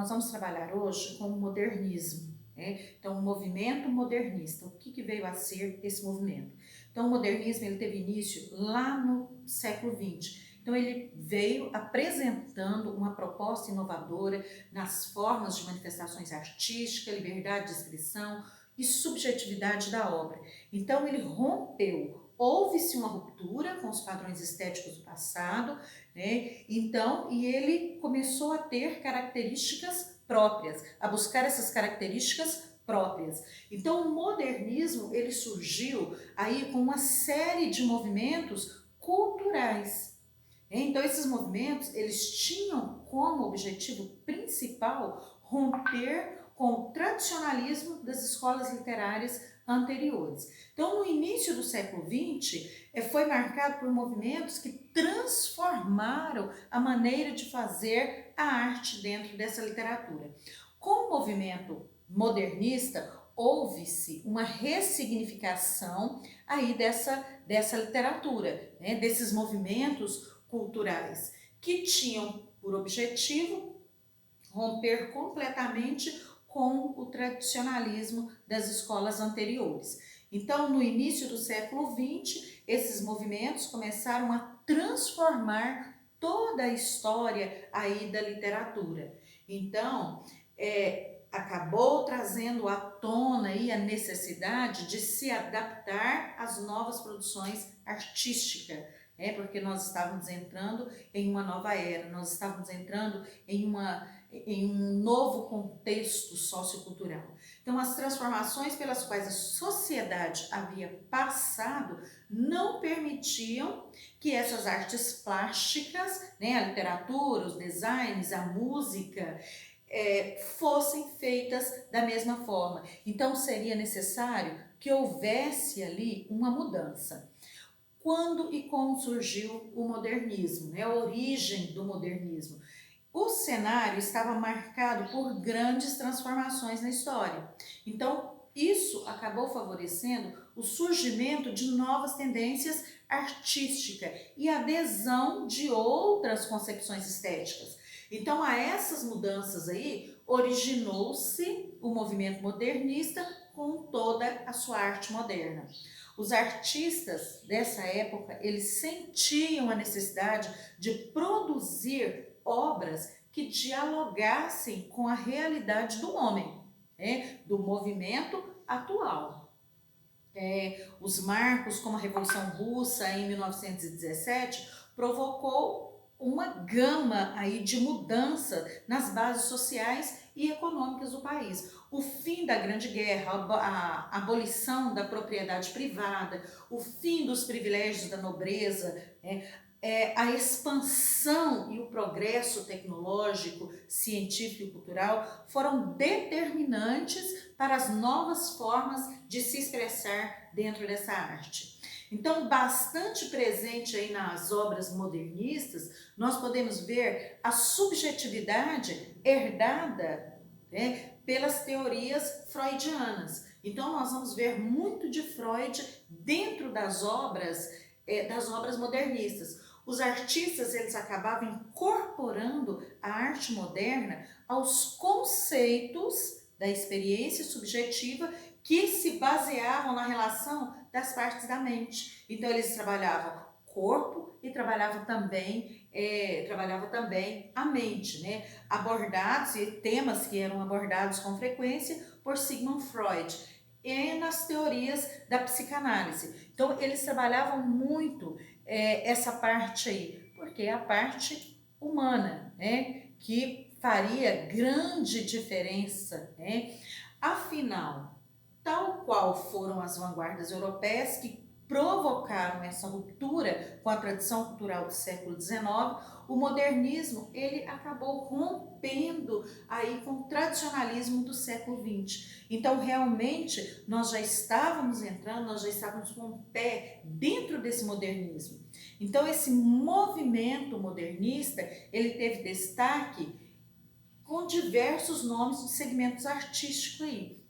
nós vamos trabalhar hoje com o modernismo, né? Então, o movimento modernista, o que veio a ser esse movimento? Então, o modernismo ele teve início lá no século XX. Então, ele veio apresentando uma proposta inovadora nas formas de manifestações artísticas, liberdade de expressão e subjetividade da obra. Então, ele rompeu. Houve-se uma ruptura com os padrões estéticos do passado, né? Então, e ele começou a ter características próprias, a buscar essas características próprias. Então, o modernismo ele surgiu aí com uma série de movimentos culturais. Então, esses movimentos eles tinham como objetivo principal romper com o tradicionalismo das escolas literárias anteriores. Então, no início do século XX, foi marcado por movimentos que transformaram a maneira de fazer a arte dentro dessa literatura. Com o movimento modernista, houve-se uma ressignificação aí dessa literatura, né, desses movimentos culturais, que tinham por objetivo romper completamente com o tradicionalismo das escolas anteriores. Então, no início do século XX, esses movimentos começaram a transformar toda a história aí da literatura. Então, acabou trazendo à tona aí a necessidade de se adaptar às novas produções artísticas, porque nós estávamos entrando em uma nova era, nós estávamos entrando em um novo contexto sociocultural. Então, as transformações pelas quais a sociedade havia passado não permitiam que essas artes plásticas, a literatura, os designs, a música, fossem feitas da mesma forma. Então, seria necessário que houvesse ali uma mudança. Quando e como surgiu o modernismo, a origem do modernismo? O cenário estava marcado por grandes transformações na história. Então, isso acabou favorecendo o surgimento de novas tendências artísticas e a adesão de outras concepções estéticas. Então, a essas mudanças aí, originou-se o movimento modernista com toda a sua arte moderna. Os artistas dessa época, eles sentiam a necessidade de produzir obras que dialogassem com a realidade do homem, do movimento atual. Os marcos, como a Revolução Russa em 1917, provocou uma gama aí de mudança nas bases sociais e econômicas do país. O fim da Grande Guerra, a abolição da propriedade privada, o fim dos privilégios da nobreza, a expansão e o progresso tecnológico, científico e cultural foram determinantes para as novas formas de se expressar dentro dessa arte. Então, bastante presente aí nas obras modernistas, nós podemos ver a subjetividade herdada, pelas teorias freudianas. Então, nós vamos ver muito de Freud dentro das obras modernistas. Os artistas eles acabavam incorporando a arte moderna aos conceitos da experiência subjetiva que se baseavam na relação das partes da mente. Então eles trabalhavam corpo e trabalhavam também a mente, abordados e temas que eram abordados com frequência por Sigmund Freud e nas teorias da psicanálise. Então eles trabalhavam muito essa parte aí, porque é a parte humana, que faria grande diferença, Afinal, tal qual foram as vanguardas europeias que provocaram essa ruptura com a tradição cultural do século XIX, o modernismo ele acabou rompendo aí com o tradicionalismo do século XX. Então, realmente, nós já estávamos com o pé dentro desse modernismo. Então, esse movimento modernista, ele teve destaque com diversos nomes de segmentos artísticos aí.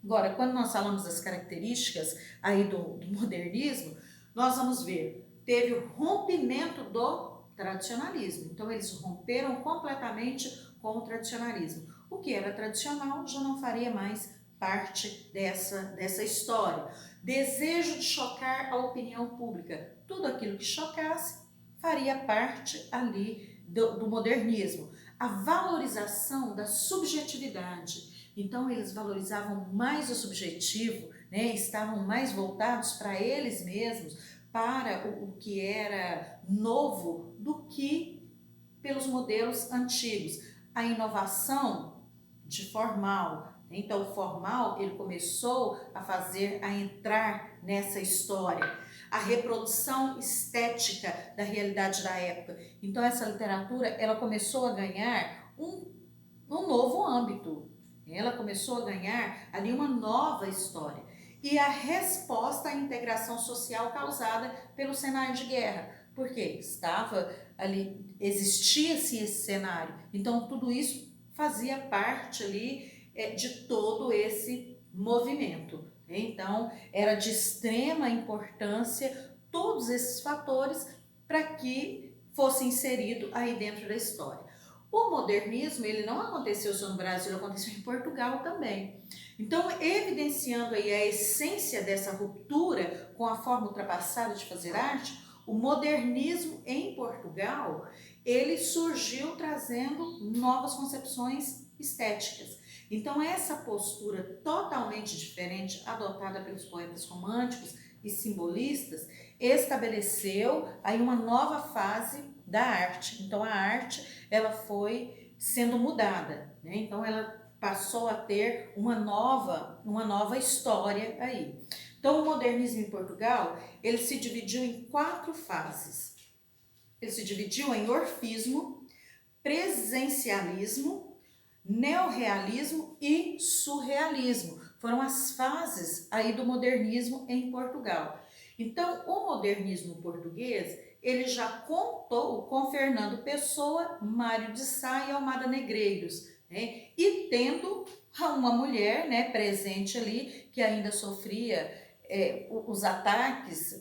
Agora, quando nós falamos das características aí do modernismo, nós vamos ver, teve o rompimento do tradicionalismo. Então, eles romperam completamente com o tradicionalismo. O que era tradicional já não faria mais parte dessa história. Desejo de chocar a opinião pública. Tudo aquilo que chocasse faria parte ali do modernismo. A valorização da subjetividade. Então, eles valorizavam mais o subjetivo, né? Estavam mais voltados para eles mesmos, para o que era novo, do que pelos modelos antigos. A inovação de formal. Então, o formal, ele começou a entrar nessa história. A reprodução estética da realidade da época. Então, essa literatura, ela começou a ganhar um novo âmbito. Ela começou a ganhar ali uma nova história. E a resposta à integração social causada pelo cenário de guerra. Porque estava ali, existia-se esse cenário. Então, tudo isso fazia parte ali de todo esse movimento. Então, era de extrema importância todos esses fatores para que fosse inserido aí dentro da história. O modernismo, ele não aconteceu só no Brasil, aconteceu em Portugal também. Então, evidenciando aí a essência dessa ruptura com a forma ultrapassada de fazer arte, o modernismo em Portugal, ele surgiu trazendo novas concepções estéticas. Então, essa postura totalmente diferente adotada pelos poetas românticos e simbolistas estabeleceu aí uma nova fase da arte. Então, a arte, ela foi sendo mudada, né? Então, ela passou a ter uma nova história aí. Então, o modernismo em Portugal, ele se dividiu em 4 fases. Ele se dividiu em orfismo, presencialismo, neorrealismo e surrealismo. Foram as fases aí do modernismo em Portugal. Então, o modernismo português, ele já contou com Fernando Pessoa, Mário de Sá e Almada Negreiros, né? E tendo uma mulher, né, presente ali, que ainda sofria os ataques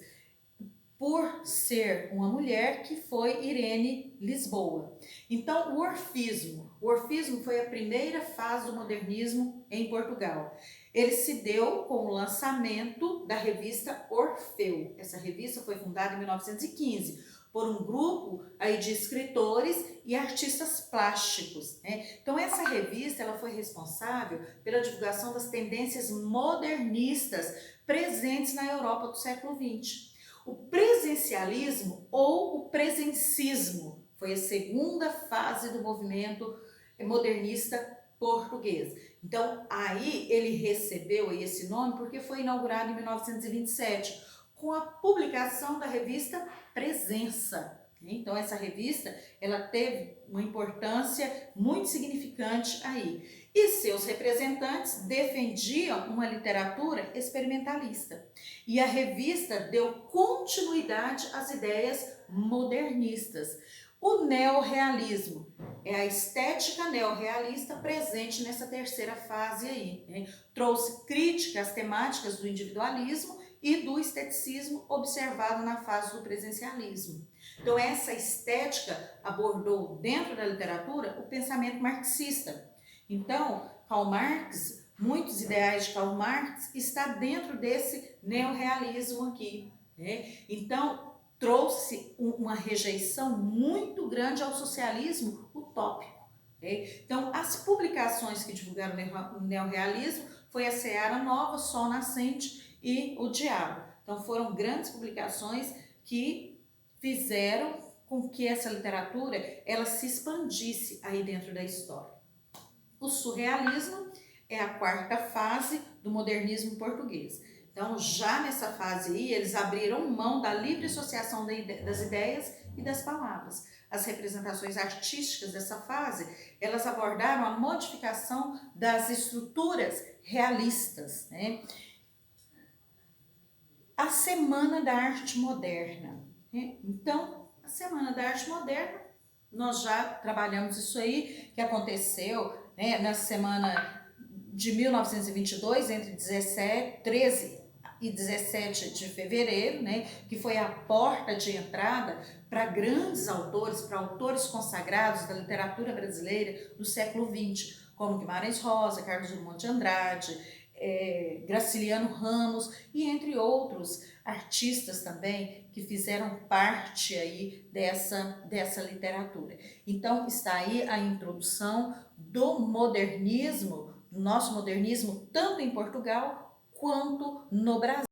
por ser uma mulher, que foi Irene Lisboa. Então, o orfismo foi a primeira fase do modernismo em Portugal. Ele se deu com o lançamento da revista Orfeu. Essa revista foi fundada em 1915 por um grupo aí de escritores e artistas plásticos, né? Então, essa revista, ela foi responsável pela divulgação das tendências modernistas presentes na Europa do século XX. O presencialismo ou o presencismo foi a segunda fase do movimento modernista português. Então, aí ele recebeu esse nome porque foi inaugurado em 1927, com a publicação da revista Presença. Então, essa revista, ela teve uma importância muito significante aí. E seus representantes defendiam uma literatura experimentalista. E a revista deu continuidade às ideias modernistas. O neorrealismo é a estética neorrealista presente nessa terceira fase aí, né? Trouxe crítica às temáticas do individualismo e do esteticismo observado na fase do presencialismo. Então, essa estética abordou dentro da literatura o pensamento marxista. Então, Karl Marx, muitos ideais de Karl Marx está dentro desse neorrealismo aqui, né? Então, trouxe uma rejeição muito grande ao socialismo utópico, né? Então, as publicações que divulgaram o neorrealismo foi a Seara Nova, Sol Nascente e O Diabo. Então, foram grandes publicações que fizeram com que essa literatura ela se expandisse aí dentro da história. O surrealismo é a quarta fase do modernismo português. Então, já nessa fase aí, eles abriram mão da livre associação das ideias e das palavras. As representações artísticas dessa fase, elas abordaram a modificação das estruturas realistas, né? A Semana da Arte Moderna, né? Então, a Semana da Arte Moderna, nós já trabalhamos isso aí, que aconteceu, né, na semana de 1922, entre 13 e 17 de fevereiro, né, que foi a porta de entrada para grandes autores, para autores consagrados da literatura brasileira do século XX, como Guimarães Rosa, Carlos Drummond de Andrade, Graciliano Ramos e entre outros artistas também que fizeram parte aí dessa literatura. Então está aí a introdução do modernismo, do nosso modernismo, tanto em Portugal quanto no Brasil.